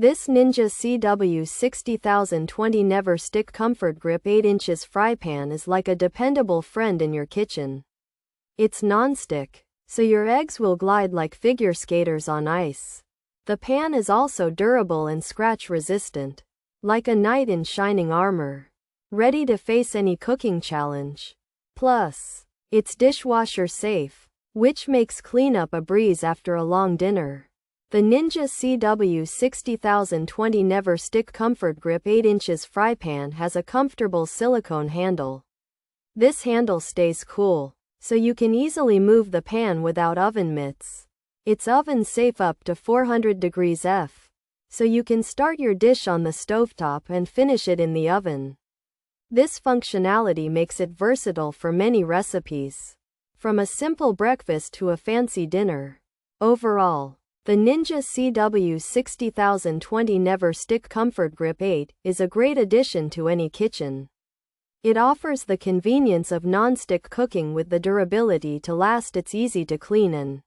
This Ninja CW60020 NeverStick Comfort Grip 8 inches fry pan is like a dependable friend in your kitchen. It's non-stick, so your eggs will glide like figure skaters on ice. The pan is also durable and scratch resistant, like a knight in shining armor, ready to face any cooking challenge. Plus, it's dishwasher safe, which makes cleanup a breeze after a long dinner. The Ninja CW60020 NeverStick Comfort Grip 8 inches fry pan has a comfortable silicone handle. This handle stays cool, so you can easily move the pan without oven mitts. It's oven safe up to 400 degrees F, so you can start your dish on the stovetop and finish it in the oven. This functionality makes it versatile for many recipes, from a simple breakfast to a fancy dinner. Overall, the Ninja CW60020 NeverStick Comfort Grip 8 is a great addition to any kitchen. It offers the convenience of non-stick cooking with the durability to last. It's easy to clean and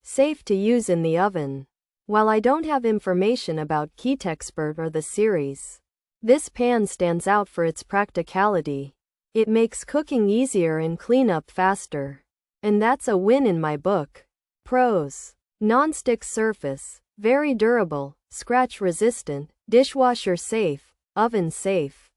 safe to use in the oven. While I don't have information about KITEXPERT or the series, this pan stands out for its practicality. It makes cooking easier and cleanup faster. And that's a win in my book. Pros: non-stick surface, very durable, scratch resistant, dishwasher safe, oven safe.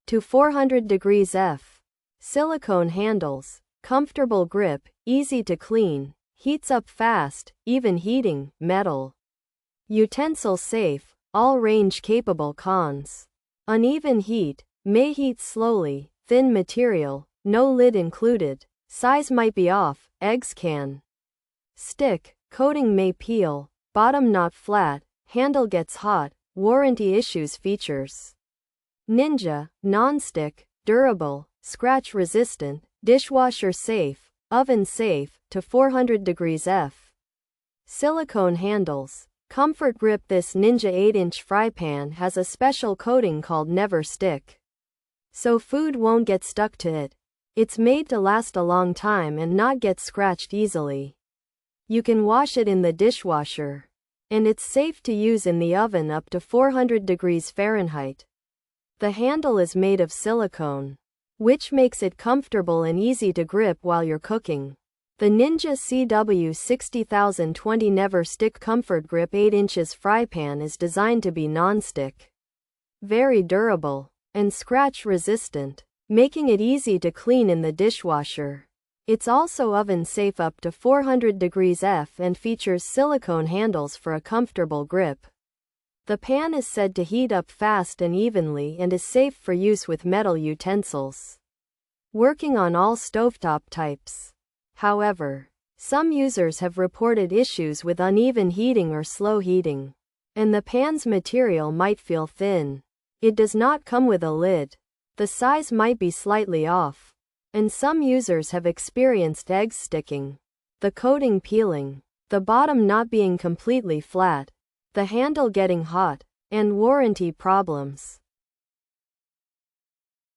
To 400 degrees F. Silicone handles, comfortable grip, easy to clean, heats up fast, even heating. Metal utensil safe, all range capable. Cons: uneven heat, may heat slowly, thin material, no lid included, size might be off, eggs can stick, coating may peel, bottom not flat, handle gets hot. Warranty issues. Features: Ninja, non-stick, durable, scratch resistant, dishwasher safe, oven safe, to 400 degrees F. Silicone handles, comfort grip. This Ninja 8-inch fry pan has a special coating called NeverStick, so food won't get stuck to it. It's made to last a long time and not get scratched easily. You can wash it in the dishwasher, and it's safe to use in the oven up to 400 degrees Fahrenheit. The handle is made of silicone, which makes it comfortable and easy to grip while you're cooking. The Ninja CW60020 NeverStick Comfort Grip 8 inches fry pan is designed to be non-stick, very durable, and scratch resistant, making it easy to clean in the dishwasher. It's also oven safe up to 400 degrees F and features silicone handles for a comfortable grip. The pan is said to heat up fast and evenly and is safe for use with metal utensils, working on all stovetop types. However, some users have reported issues with uneven heating or slow heating, and the pan's material might feel thin. It does not come with a lid. The size might be slightly off, and some users have experienced eggs sticking, the coating peeling, the bottom not being completely flat, the handle getting hot, and warranty problems.